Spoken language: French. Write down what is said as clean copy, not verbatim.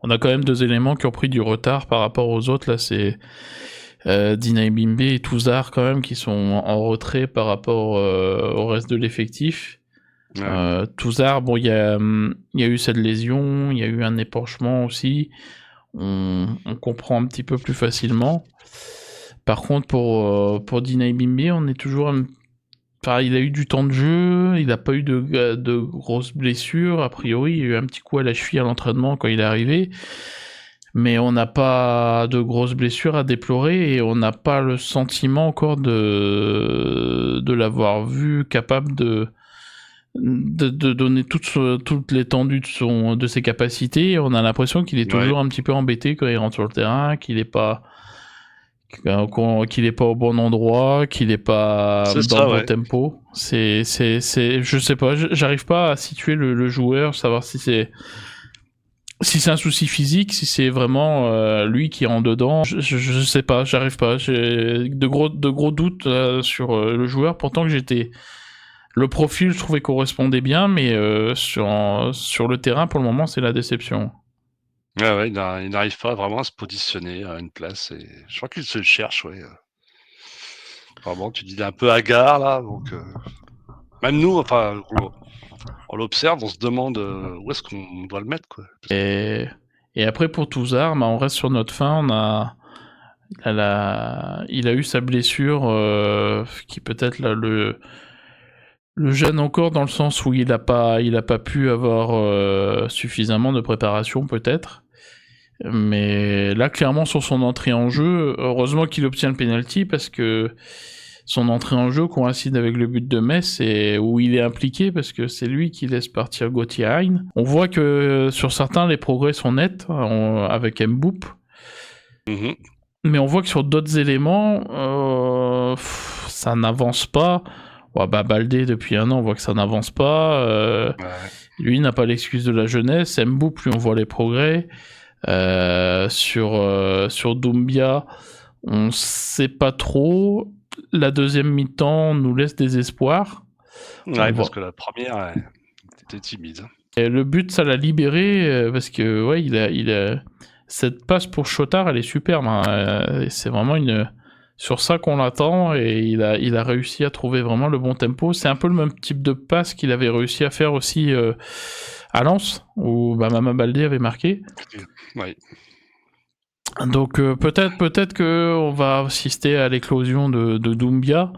On a quand même deux éléments qui ont pris du retard par rapport aux autres. Là, c'est Dinaï Bimbe et Touzard quand même qui sont en retrait par rapport au reste de l'effectif. Ouais. Touzard, bon, il y a eu cette lésion, il y a eu un épanchement aussi. On comprend un petit peu plus facilement. Par contre, pour Dinaï Bimbe, on est toujours Enfin, il a eu du temps de jeu, il n'a pas eu de grosses blessures. A priori, il y a eu un petit coup à la cheville à l'entraînement quand il est arrivé. Mais on n'a pas de grosses blessures à déplorer et on n'a pas le sentiment encore de l'avoir vu capable de donner toute l'étendue de ses capacités. On a l'impression qu'il est toujours un petit peu embêté quand il rentre sur le terrain, qu'il est pas au bon endroit, qu'il est pas dans le bon tempo. Je sais pas, j'arrive pas à situer le joueur, savoir si c'est un souci physique, si c'est vraiment lui qui est en dedans. Je sais pas, j'arrive pas. J'ai de gros doutes sur le joueur. Pourtant que le profil, je trouvais correspondait bien, mais sur le terrain, pour le moment, c'est la déception. Ouais, il n'arrive pas vraiment à se positionner à une place. Et je crois qu'il se cherche, ouais. Vraiment, tu dis, il est un peu hagard, là. Donc, même nous, enfin, on l'observe, on se demande où est-ce qu'on doit le mettre, quoi. Et après, pour Touzard, on reste sur notre fin. Il a eu sa blessure qui peut-être là, le gêne encore dans le sens où il a pas pu avoir suffisamment de préparation peut-être. Mais là, clairement, sur son entrée en jeu, heureusement qu'il obtient le penalty parce que son entrée en jeu coïncide avec le but de Metz et où il est impliqué parce que c'est lui qui laisse partir Gauthier Hein. On voit que sur certains, les progrès sont nets avec Mboup. Mais on voit que sur d'autres éléments, ça n'avance pas. Baldé, depuis un an, on voit que ça n'avance pas. Lui n'a pas l'excuse de la jeunesse. Mboup, lui, on voit les progrès. Sur Doumbia, on sait pas trop. La deuxième mi-temps nous laisse des espoirs. Ouais, parce que la première était timide. Et le but, ça l'a libéré parce que ouais, il a cette passe pour Chotard, elle est superbe. Hein. C'est vraiment sur ça qu'on l'attend et il a réussi à trouver vraiment le bon tempo. C'est un peu le même type de passe qu'il avait réussi à faire aussi à Lens où Mama Baldé avait marqué. Ouais. Donc peut-être que on va assister à l'éclosion de Doumbia